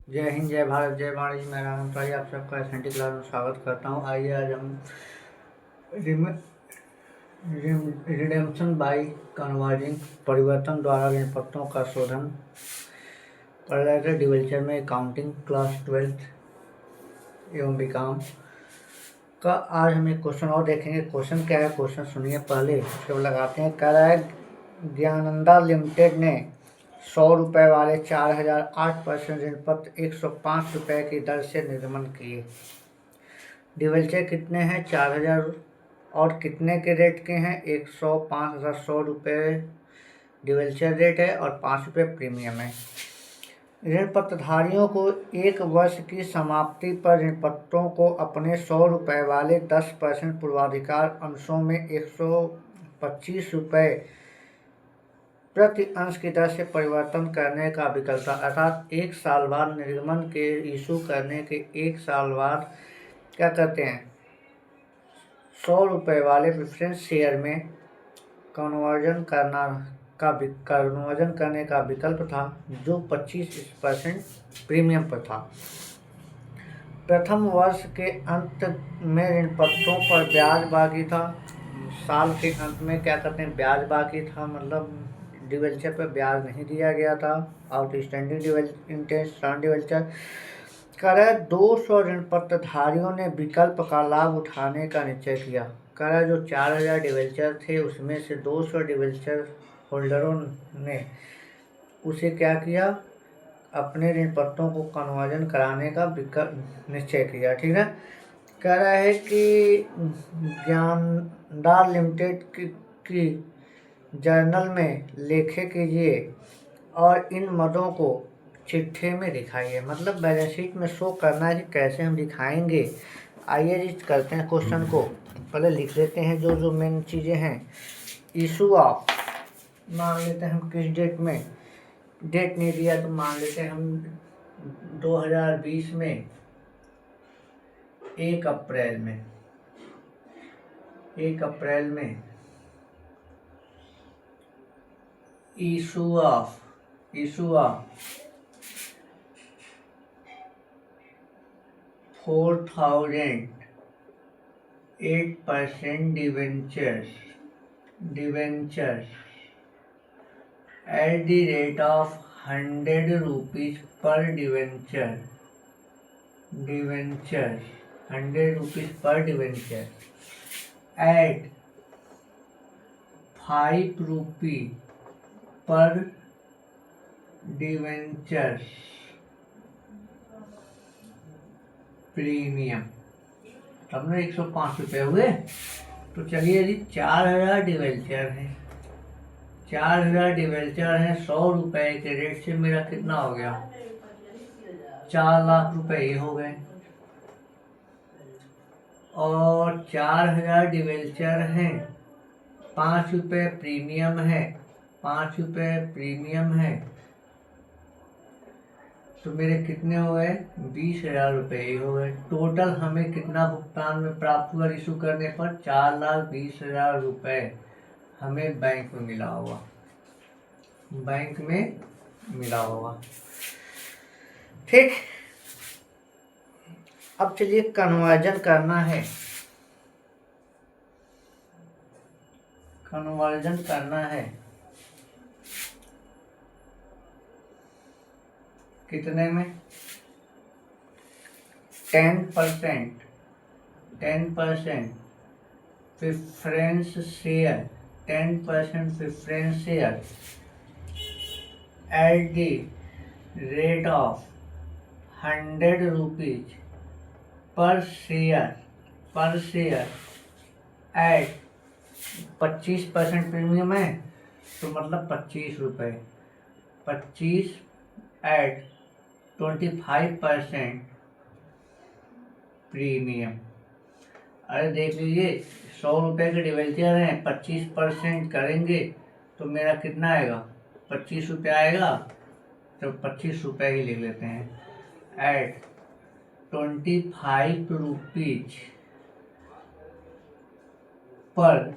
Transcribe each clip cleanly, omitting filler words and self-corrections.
जय हिंद, जय भारत, जय वाणिज्य। मैं राम भाई आप सबका एस क्लास में स्वागत करता हूँ। आइए आज हम रिडेम्पशन बाई कन्वर्जिंग परिवर्तन द्वारा ऋण पत्रों का शोधन पढ़ रहे थे। डिवेंचर में अकाउंटिंग क्लास 12 एवं बीकॉम का आज हम एक क्वेश्चन और देखेंगे। क्वेश्चन क्या है, क्वेश्चन सुनिए पहले, उसके बाद लगाते हैं। कह रहा है ज्ञानंदा लिमिटेड ने 100 रुपये वाले 4008% ऋण पत्र 105 रुपये की दर से निर्गमन किए। डिवेंचर कितने हैं? 4000 और कितने के रेट के हैं? 100, 5000, 100 रुपये डिवेंचर रेट है और 5 रुपये प्रीमियम है। ऋण पत्रधारियों को 1 वर्ष की समाप्ति पर ऋण पत्रों को अपने 100 रुपये वाले 10% पूर्वाधिकार अंशों में 125 रुपये प्रति अंश की दर से परिवर्तन करने का विकल्प था। अर्थात 1 साल बाद निर्गमन के इशू करने के 1 साल बाद क्या करते हैं, 100 रुपये वाले प्रेफरेंस शेयर में कन्वर्जन करने का विकल्प था, जो 25% प्रीमियम पर था। प्रथम वर्ष के अंत में ऋण पत्रों पर ब्याज बाकी था। साल के अंत में क्या करते हैं, ब्याज बाकी था, मतलब डिवेंचर पर ब्याज नहीं दिया गया था। आउटस्टैंडिंग इंटरेस्ट डिवेंचर कर 200 ऋण पत्रधारियों ने विकल्प का लाभ उठाने का निश्चय किया। कर जो 4000 डिवेंचर थे उसमें से 200 डिवेंचर होल्डरों ने उसे क्या किया, अपने ऋण पत्रों को कन्वर्जन कराने का विकल्प निश्चय किया। ठीक है, कह रहा है कि ज्ञानदार लिमिटेड की जर्नल में लेखे कीजिए और इन मदों को चिट्ठे में दिखाइए। मतलब बैलेंस शीट में शो करना है कि कैसे हम दिखाएंगे। आइए जी करते हैं क्वेश्चन को, पहले लिख लेते हैं जो जो मेन चीज़ें हैं। इशू ऑफ मान लेते हैं हम किस डेट में, डेट नहीं दिया तो मान लेते हैं हम 2020 में 1 अप्रैल में issue of 4008% debentures at the rate of 100 rupees per debenture 100 rupees per debenture at 5 rupee per debenture premium, तब ना 105 रुपये हुए। तो चलिए जी 4000 डिवेंचर हैं, 4000 डिवेंचर हैं, 100 रुपये के रेट से मेरा कितना हो गया, 4 लाख रुपए ये हो गए। और 4000 डिवेंचर हैं, 5 रुपये प्रीमियम है, 5 रुपये प्रीमियम है, तो मेरे कितने हो गए, 20,000 रुपये ही हो गए। टोटल हमें कितना भुगतान में प्राप्त हुआ इशू करने पर, 4,20,000 रुपये हमें बैंक में मिला होगा। ठीक, अब चलिए कन्वर्जन करना है। कितने में, 10% preference share, 10% preference share at the rate of 100 rupees पर शेयर एट 25% प्रीमियम है, तो मतलब 25 रुपये, 25 एट 25% प्रीमियम। अरे देख लीजिए, 100 रुपये के डिवेंचर हैं, 25% करेंगे तो मेरा कितना आएगा, 25 रुपये आएगा। तो 25 रुपये ही लिख लेते हैं, एट 25 रुपीज पर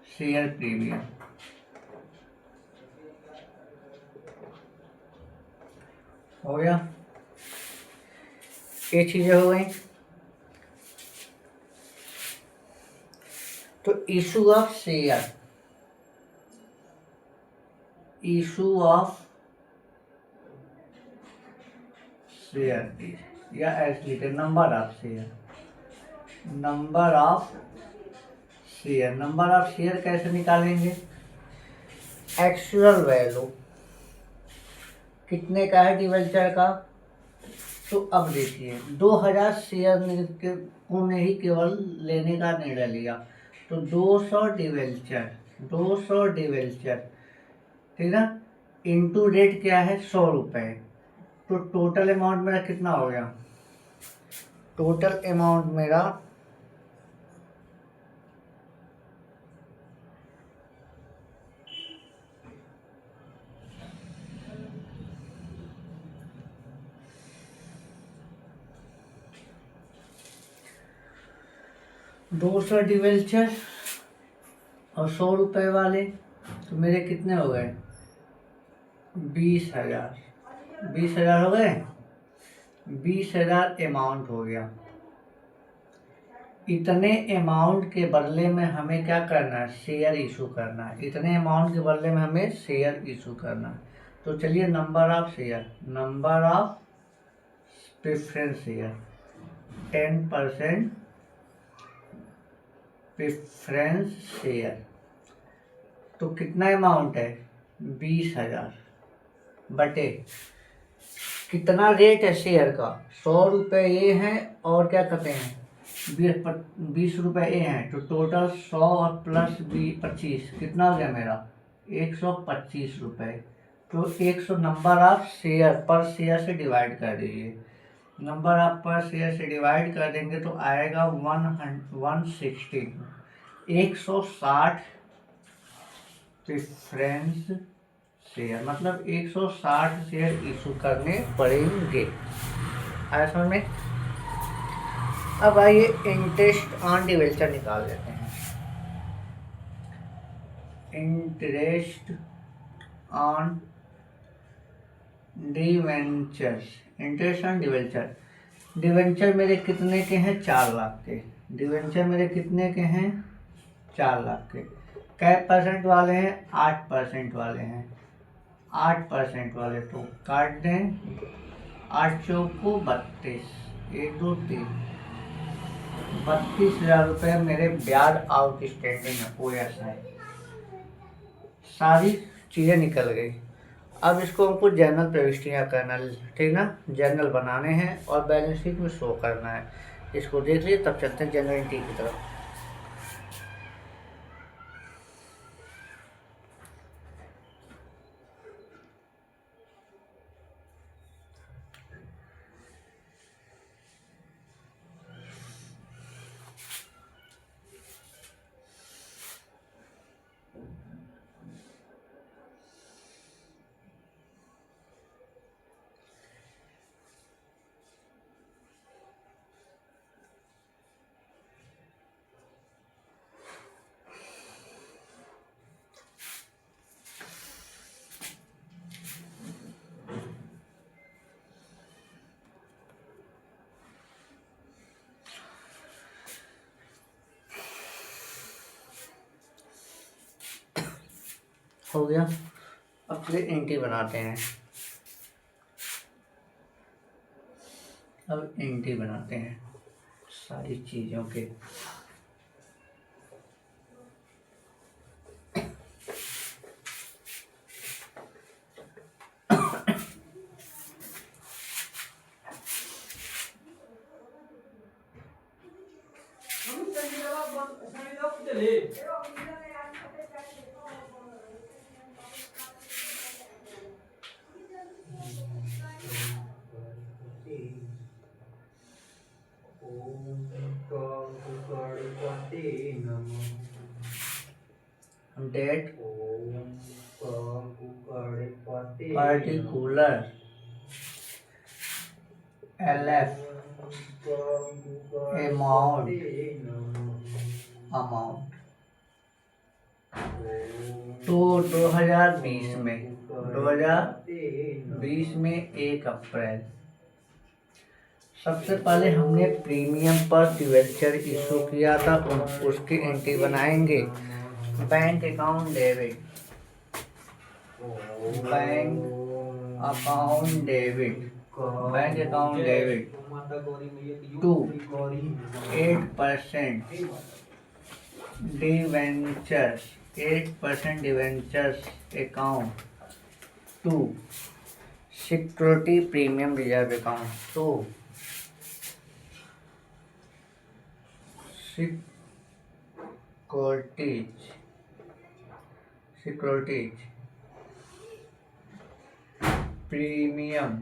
शेयर प्रीमियम। हो गया, ये चीज़ें हो गई। तो issue of share, issue of share या ऐसे लिखे number of share, number of share. Number of share कैसे निकालेंगे? एक्चुअल वैल्यू कितने का है डिवेंचर का? तो अब देखिए 2000 शेयर को ने ही केवल लेने का निर्णय लिया, तो 200 डिवेंचर, 200 डिवेंचर, ठीक ना, इनटू रेट क्या है 100 रुपये। तो टोटल अमाउंट मेरा कितना हो गया? टोटल अमाउंट मेरा 200 डिवेंचर और 100 रुपये वाले, तो मेरे कितने हो गए? 20,000, 20,000 हो गए। 20,000 अमाउंट हो गया। इतने अमाउंट के बदले में हमें क्या करना है? शेयर इशू करना है। इतने अमाउंट के बदले में हमें शेयर इशू करना है। तो चलिए number of share, number of preference share, 10% preference share, तो कितना अमाउंट है? 20,000 बटे कितना रेट है शेयर का? 100 रुपये ये हैं और क्या कहते हैं 20 रुपये ये हैं, तो टोटल 100 और प्लस 25 कितना हो गया मेरा? 125 रुपये। तो 100 नंबर ऑफ शेयर पर शेयर से डिवाइड कर दीजिए। नंबर ऑफ पर शेयर से डिवाइड कर देंगे तो आएगा 160, 160 प्रेफरेंस शेयर, मतलब 160 शेयर इशू करने पड़ेंगे। आया समझ में? अब आइए इंटरेस्ट ऑन डिवेंचर निकाल लेते हैं। Interest on debenture, interest on debenture, debenture मेरे कितने के हैं? 4 लाख के। डिवेंचर मेरे कितने के हैं? 4 लाख के। कै परसेंट वाले हैं? 8% वाले हैं। 8% वाले तो काट दें, 8 चौको 32, 1 2 3, 32,000 रुपये मेरे ब्याज आउटस्टैंडिंग है, ओ एस है। सारी चीज़ें निकल गई। अब इसको हमको जर्नल प्रविष्टियाँ करना, ठीक ना, जर्नल बनाने हैं और बैलेंस शीट में शो करना है। इसको देख लीजिए, तब चलते हैं जनरल एंट्री की तरफ। हो गया। अब चलिए एंट्री बनाते हैं। अब एंट्री बनाते हैं सारी चीज़ों के। डेट पर्टिकुलर LF अमाउंट तो 2020 में 1 अप्रैल सबसे पहले हमने प्रीमियम पर डिवेंचर इशू किया था, उसकी एंट्री बनाएंगे। Bank account debit, bank account debit, bank account debit to 8% debentures, 8% debentures account to security premium reserve account, तो securities premium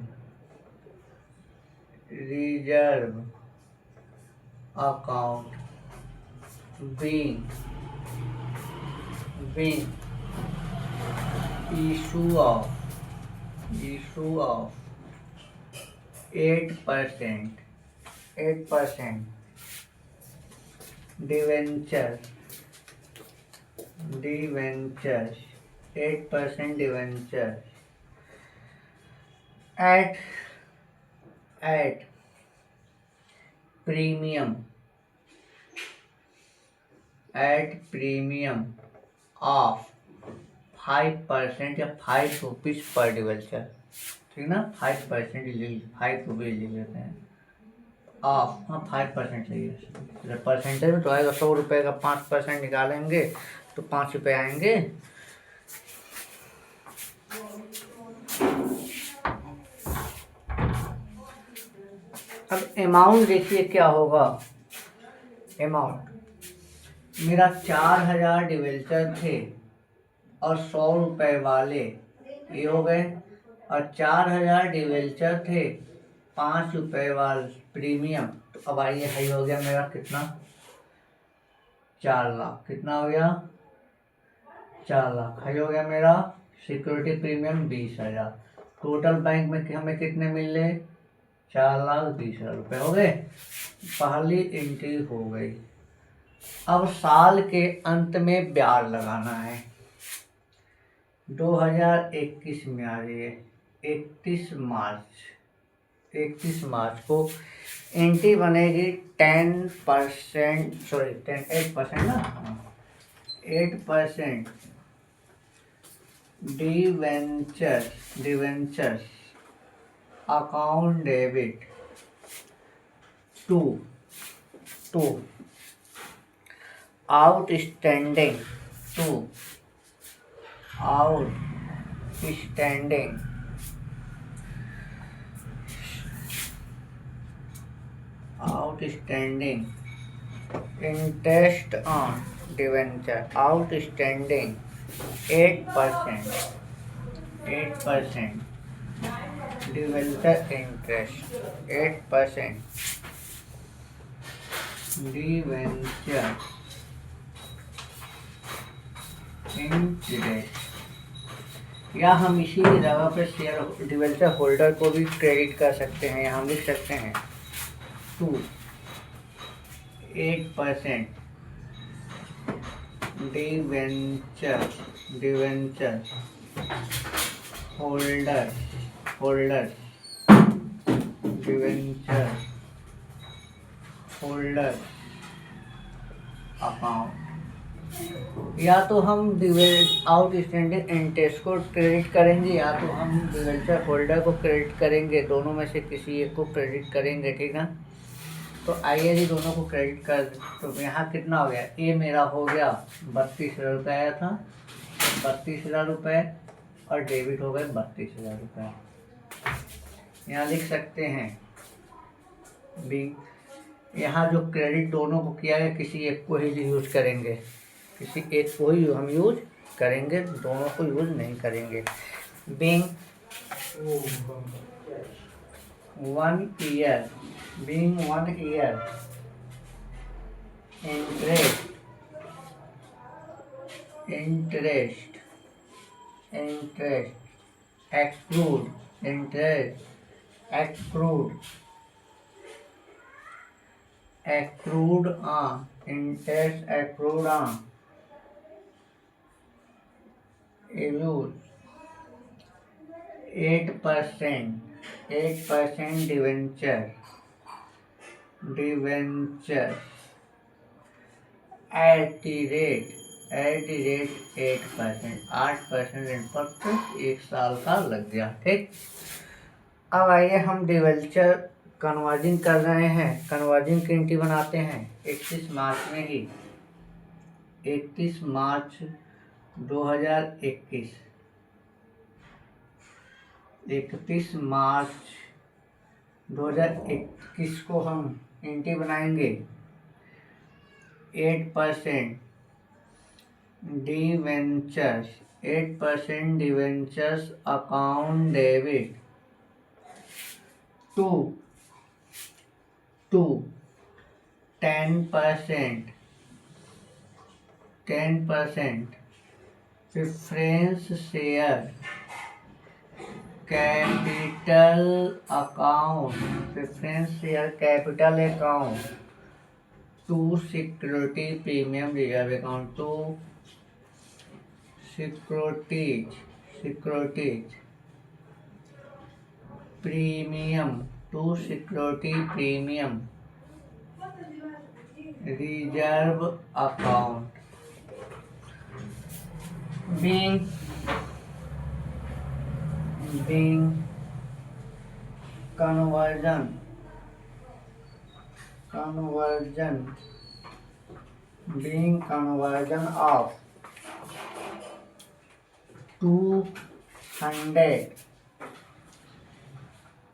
reserve account being issue of 8% debentures 8% debentures at premium of 5% या 5 rupees per debenture, ठीक ना। 5% 5 rupees लिख लेते हैं of, हाँ 5% चाहिए। Percentage में तो आएगा 100 रुपये का 5% निकालेंगे तो 5 रुपये आएंगे। अब अमाउंट देखिए क्या होगा। अमाउंट मेरा 4000 डिवेंचर थे और 100 रुपये वाले ये हो गए, और 4000 डिवेंचर थे 5 रुपये वाले प्रीमियम, तो अब आइए हाई हो गया मेरा कितना, 4 लाख। कितना हो गया, 4 लाख। हाई हो गया मेरा सिक्योरिटी प्रीमियम 20,000। टोटल बैंक में हमें कितने मिले, 4,20,000 रुपये हो गए। पहली एंट्री हो गई। अब साल के अंत में ब्याज लगाना है। 2021 में आ रही है 31 मार्च को एंट्री बनेगी 8% ना, 8% debentures account debit to outstanding interest on debenture, outstanding 8% debenture interest, 8% debenture interest, या हम इसी जगह पे शेयर डिवेंचर होल्डर को भी क्रेडिट कर सकते हैं। हम लिख सकते हैं to 8% debenture holder debenture holder account, या तो हम आउटस्टैंडिंग इंटरेस्ट को क्रेडिट करेंगे या तो हम डिवेंचर होल्डर को क्रेडिट करेंगे। दोनों में से किसी एक को क्रेडिट करेंगे, ठीक है। तो आइए जी दोनों को क्रेडिट कर, तो यहाँ कितना हो गया, ये मेरा हो गया 32,000 रुपये आया था, 32,000 रुपये, और डेबिट हो गए 32,000 रुपये। यहाँ लिख सकते हैं बी, यहाँ जो क्रेडिट दोनों को किया है किसी एक को ही यूज करेंगे, किसी एक को ही हम यूज करेंगे, दोनों को यूज नहीं करेंगे। Being 1 year interest accrued on use 8% debenture at the rate 8% ऋण पत्र 1 साल का लग गया। ठीक, अब आइए हम डिवेंचर कन्वर्जिंग कर रहे हैं। कन्वर्जिंग की एंट्री बनाते हैं 31 मार्च में ही, 31 मार्च 2021, 31 मार्च 2021 को हम एंट्री बनाएंगे 8% debentures account debit to 10% preference share capital account to security premium reserve account to securities premium reserve account being conversion of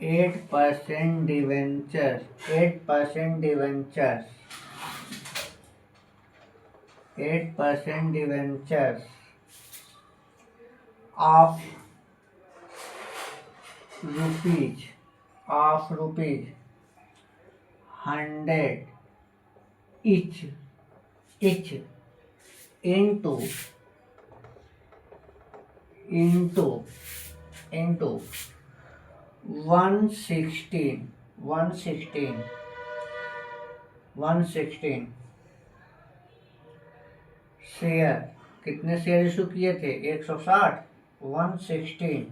8% debentures of rupees 100 each into 116 share. कितने शेयर इशू किए थे? 160। 116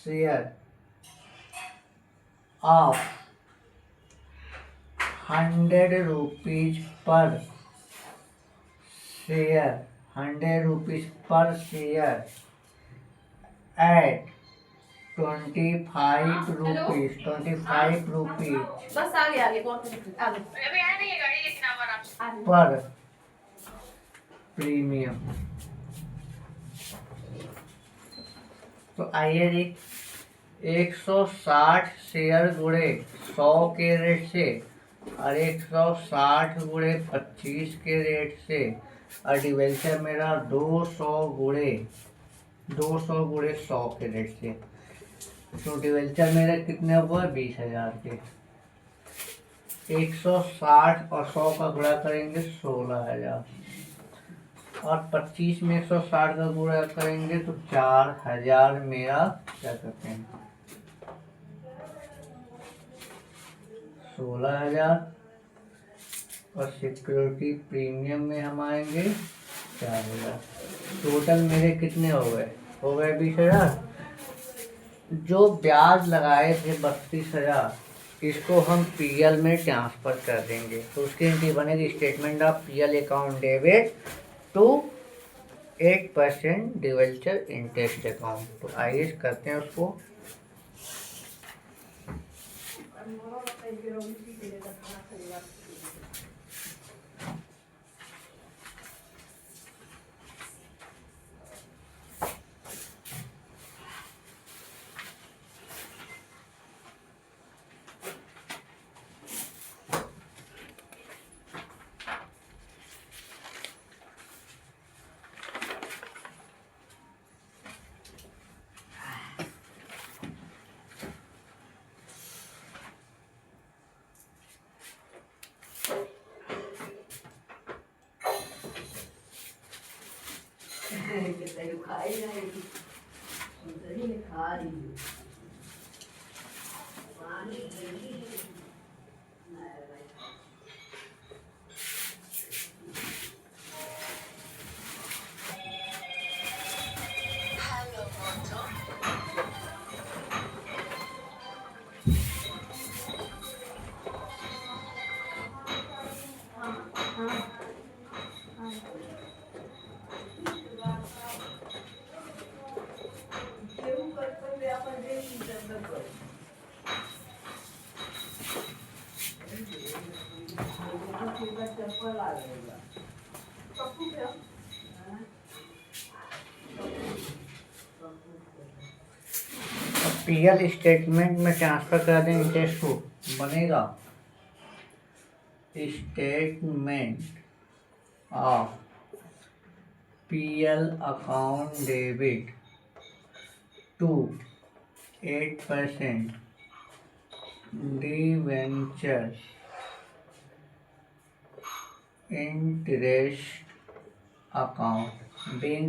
share of 100 rupees पर share eight 25 rupees बस आगे आगे पर premium. तो आइए जी, 160 शेयर गुणे 100 के रेट से और 160 गुणे 25 के रेट से, और डिवेंचर मेरा 200 गुणे 100 के रेट से। तो डिवेंचर मेरे कितने हुए? 20,000 के। 160 और 100 का गुणा करेंगे 16,000, और 25 में 160 का गुणा करेंगे तो 4,000 मेरा क्या कहते हैं 16,000, और सिक्योरिटी प्रीमियम में हम आएंगे 4,000। टोटल मेरे कितने हो गए 20,000। जो ब्याज लगाए थे 32,000, इसको हम पीएल में ट्रांसफर कर देंगे। तो उसकी एंट्री बनेगी statement of PL account debit to 8% debenture interest account. तो आइए करते हैं उसको। पीएल स्टेटमेंट में ट्रांसफर कर दें इंटरेस्ट को, बनेगा statement of PL account debit to 8% debenture interest account being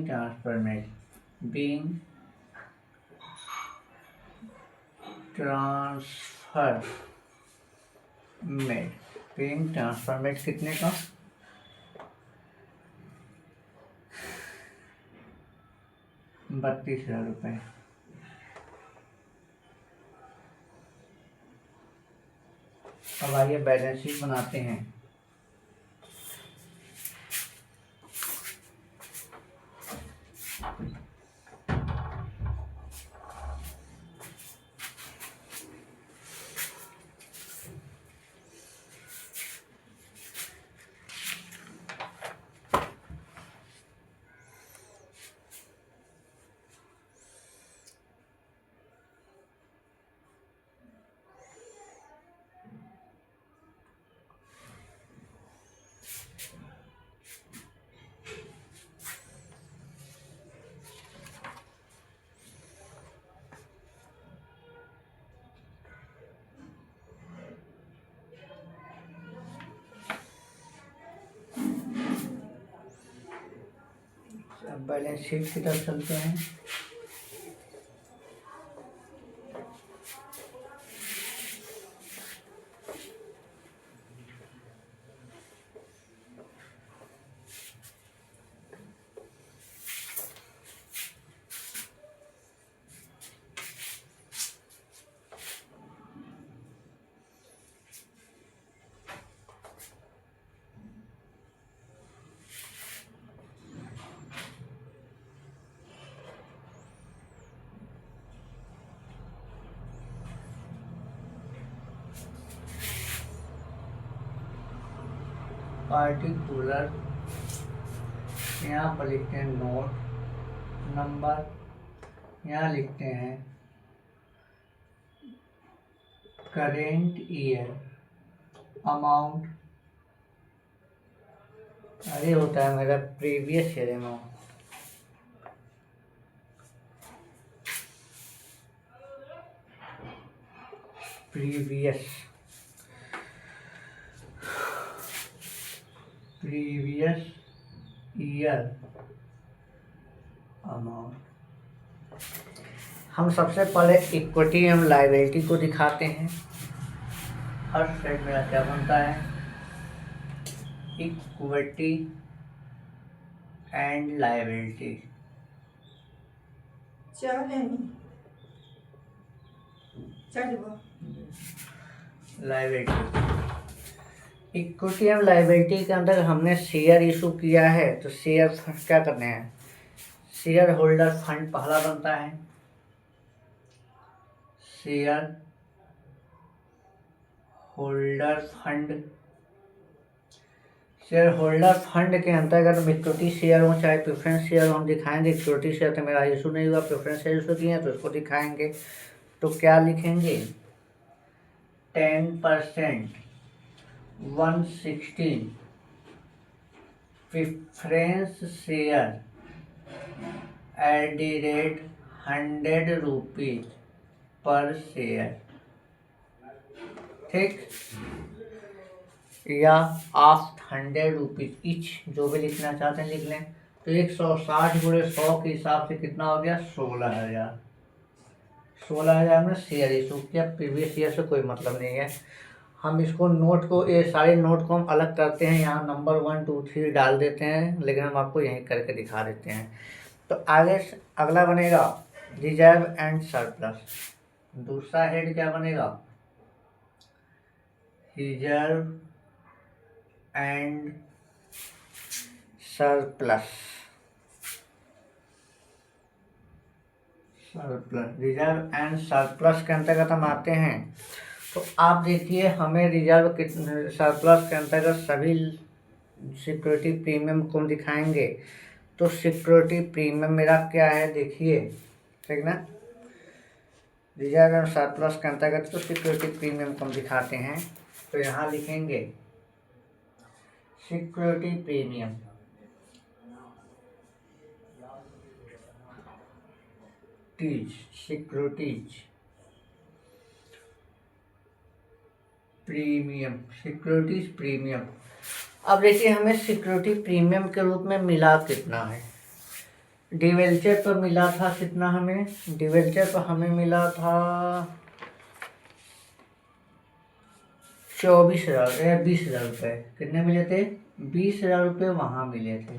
transferred कितने का? 32,000 रुपये। अब आइए बैलेंस शीट बनाते हैं। अब बैलेंस शीट की तरफ चलते हैं। पार्टिकुलर, यहाँ पर लिखते हैं नोट नंबर, यहाँ लिखते हैं करेंट ईयर अमाउंट, अरे होता है मेरा previous year amount, previous year amount. हम सबसे पहले इक्विटी एवं लायबिलिटी को दिखाते हैं। फर्स्ट साइड मेरा क्या बनता है? Equity and liability. Liability, equity and liability के अंदर हमने शेयर इशू किया है, तो शेयर क्या करने हैं? शेयर होल्डर फंड पहला बनता है। Share holder fund, share holder fund के अंतर्गत इक्विटी शेयर हो चाहे प्रेफरेंस शेयर हो, हम दिखाएंगे। इक्विटी शेयर तो मेरा इशू नहीं हुआ, प्रेफरेंस शेयर इशू किए हैं तो इसको दिखाएंगे। तो क्या लिखेंगे? 10% 116 प्रेफरेंस शेयर @ 100 रुपीज पर शेयर, ठीक, या ऑफ 100 रुपीज इच, जो भी लिखना चाहते हैं लिख लें। तो 160 × 100 के हिसाब से कितना हो गया? 16,000। 16,000 में शेयर इशू किया, प्रीवियस ईयर से कोई मतलब नहीं है। हम इसको नोट को, ये सारे नोट को हम अलग करते हैं, यहाँ नंबर 1 2 3 डाल देते हैं, लेकिन हम आपको यहीं करके दिखा देते हैं। तो आगे अगला बनेगा रिजर्व एंड सरप्लस। दूसरा हेड क्या बनेगा, reserve and surplus. Reserve and surplus के अंतर्गत हम आते हैं। तो आप देखिए हमें रिजर्व सरप्लस के अंतर्गत सभी सिक्योरिटी प्रीमियम को दिखाएंगे। तो सिक्योरिटी प्रीमियम मेरा क्या है देखिए, ठीक ना। रिजर्व एंड सरप्लस के अंतर्गत तो सिक्योरिटी प्रीमियम को हम दिखाते हैं। तो यहाँ लिखेंगे security premium, securities premium, securities premium. अब देखिए हमें सिक्योरिटी प्रीमियम के रूप में मिला कितना है। डिवेंचर पर मिला था कितना, हमें डिवेंचर पर हमें मिला था 24,000 20,000 रुपये। कितने मिले थे, 20,000 रुपये वहाँ मिले थे,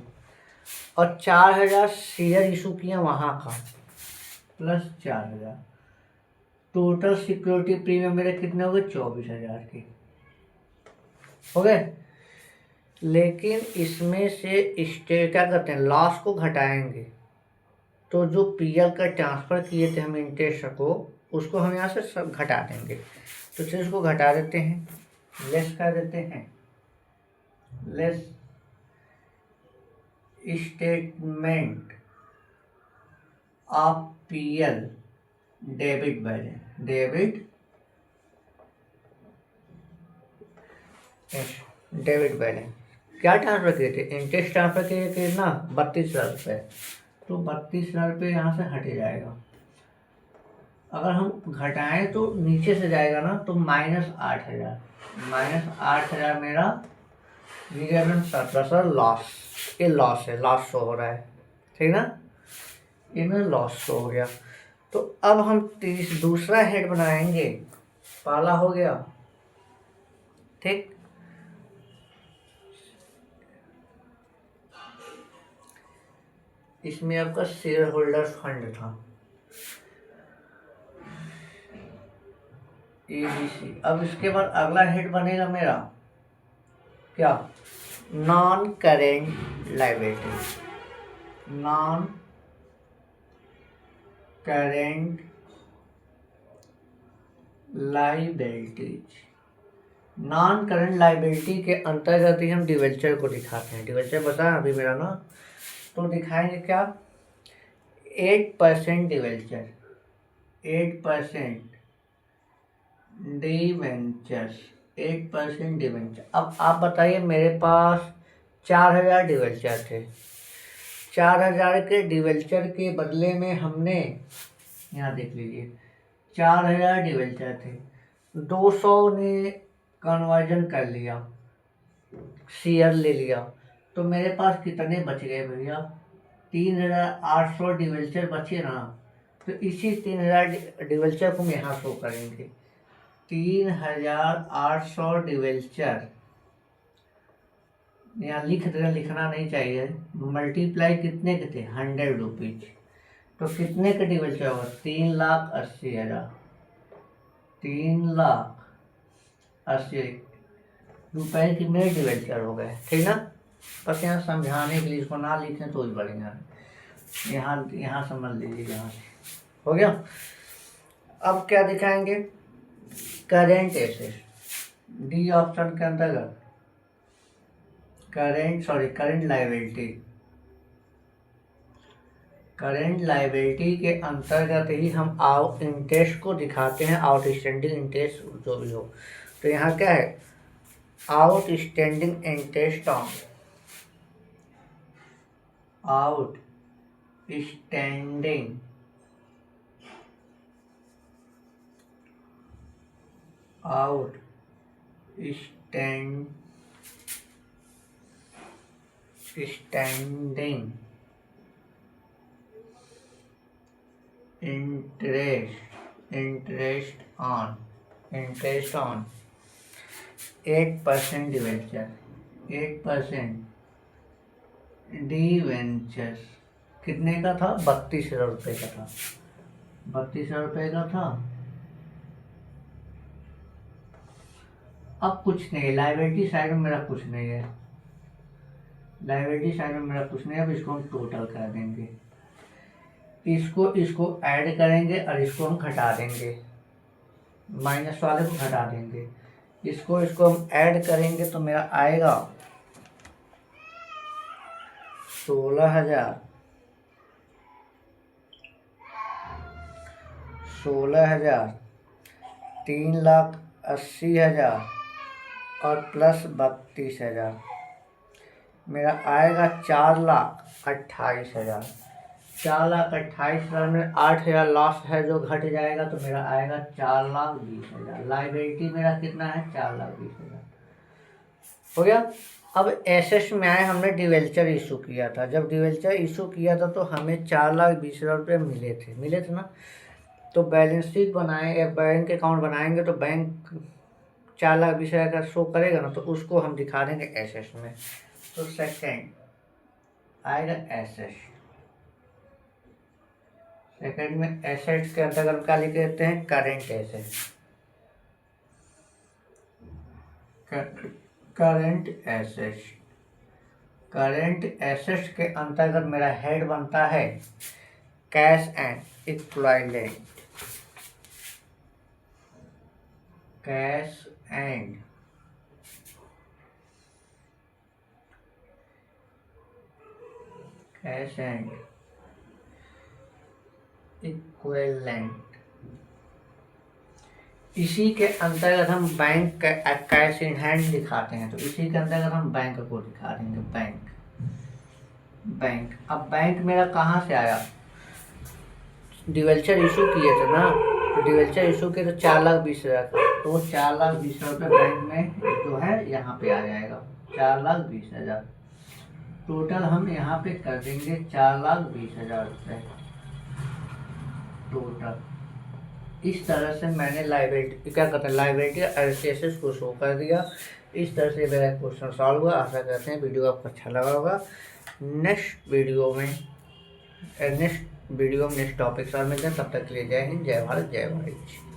और 4,000 शेयर इशू किया वहाँ का, प्लस 4,000। टोटल सिक्योरिटी प्रीमियम मेरे कितने हो गए, 24,000 के हो गए। लेकिन इसमें से क्या करते हैं, लॉस को घटाएंगे। तो जो पीएल का ट्रांसफ़र किए थे हम इंटरेस्ट को, उसको हम यहाँ से सब घटा देंगे। तो चलिए इसको घटा देते हैं, लेस कर देते हैं, less statement of PL debit balance, debit balance. क्या ट्रांसफ़र किए थे, इंटरेस्ट ट्रांसफ़र किए थे ना 32,000 रुपये। तो 32,000 रुपये यहाँ से हट जाएगा। अगर हम घटाएं तो नीचे से जाएगा ना, तो -8,000, -8,000 मेरा रिजर्व एंड सरप्लस और लॉस। ये लॉस है, लॉस शो हो रहा है, ठीक ना, ये मेरा लॉस शो हो गया। तो अब हम दूसरा हेड बनाएंगे, पहला हो गया, ठीक। इसमें आपका शेयर होल्डर फंड था, ABC। अब इसके बाद अगला हेड बनेगा मेरा क्या, non current liability, non current liabilities. Non current liability के अंतर्गत ही हम डिवेंचर को दिखाते हैं। डिवेंचर बता अभी मेरा ना, तो दिखाएंगे क्या, 8% डिवेंचर, 8% डिवेंचर्स, 8% डिवेंचर। अब आप बताइए, मेरे पास 4,000 डिवेंचर थे। 4,000 के डिवेंचर के बदले में हमने, यहाँ देख लीजिए, 4,000 डिवेंचर थे, 200 ने कन्वर्जन कर लिया, शेयर ले लिया। तो मेरे पास कितने बच गए भैया, 3,800 डिवेंचर बचे ना। तो इसी 3,000 डिवेंचर को हम यहाँ शो करेंगे। 3,800 डिवेंचर यहाँ लिख देना, लिखना नहीं चाहिए, मल्टीप्लाई कितने के थे, 100 रुपीज। तो कितने के डिवेंचर होगा, 3,80,000, 3,80,000 रुपए की मेरे डिवेंचर हो गए, ठीक ना। बस यहाँ समझाने के लिए, इसको ना लिखें तो ही बढ़िया, यहाँ समझ लीजिए, यहाँ से हो गया। अब क्या दिखाएंगे, करेंट एसेट, डी ऑप्शन के अंतर्गत करेंट लायबिलिटी, करेंट लायबिलिटी के अंतर्गत ही हम इंटरेस्ट को दिखाते हैं, आउटस्टैंडिंग इंटरेस्ट जो भी हो। तो यहाँ क्या है, outstanding interest on, outstanding standing interest on 8% debenture, 8% debenture कितने का था, 32,000 रुपये का था, 32,000 रुपये का था। अब कुछ नहीं है, लाइबिलिटी साइड में मेरा कुछ नहीं है, लाइबिलिटी साइड में मेरा कुछ नहीं है। अब इसको हम टोटल कर देंगे, इसको ऐड करेंगे और इसको हम घटा देंगे, माइनस वाले को घटा देंगे, इसको हम ऐड करेंगे तो मेरा आएगा 16,000, 3,80,000 और प्लस 32,000, मेरा आएगा 4,28,000। 4,28,000 में 8,000 लॉस है जो घट जाएगा, तो मेरा आएगा 4,20,000। लाइबिलिटी मेरा कितना है? 4,20,000 हो गया। अब एसेट्स में आए, हमने डिवेंचर इशू किया था। जब डिवेंचर इशू किया था तो हमें 4,20,000 रुपये मिले थे ना। तो बैलेंस शीट बनाए या बैंक अकाउंट बनाएंगे तो बैंक 4,20,000 का शो करेगा ना, तो उसको हम दिखा देंगे एसेट्स में। तो सेकंड आएगा एसेट, सेकंड में एसेट्स के अंतर्गत हम क्या लिख देते हैं? Current asset. Current assets, current assets के अंतर्गत मेरा हेड बनता है cash and equivalent, cash and equivalent. इसी के अंतर्गत हम बैंक कैश इन हैंड दिखाते हैं, तो इसी के अंतर्गत हम बैंक को दिखा देंगे। बैंक अब बैंक मेरा कहाँ से आया? डिवेंचर इशू किए थे ना, तो डिवेंचर इशू किए तो 4,20,000 का, तो 4,20,000 रुपये बैंक में जो है यहाँ पे आ जाएगा 4,20,000। टोटल हम यहाँ पे कर देंगे 4,20,000 रुपये टोटल। इस तरह से मैंने लाइबिलिटी क्या कहते हैं, लाइबिलिटी एसेट्स को शो कर दिया। इस तरह से मेरा क्वेश्चन सॉल्व हुआ। आशा करते हैं वीडियो आपको अच्छा लगा होगा। नेक्स्ट वीडियो में नेक्स्ट टॉपिक और मिलते हैं। तब तक के लिए जय हिंद, जय भारत, जय वाणिज्य।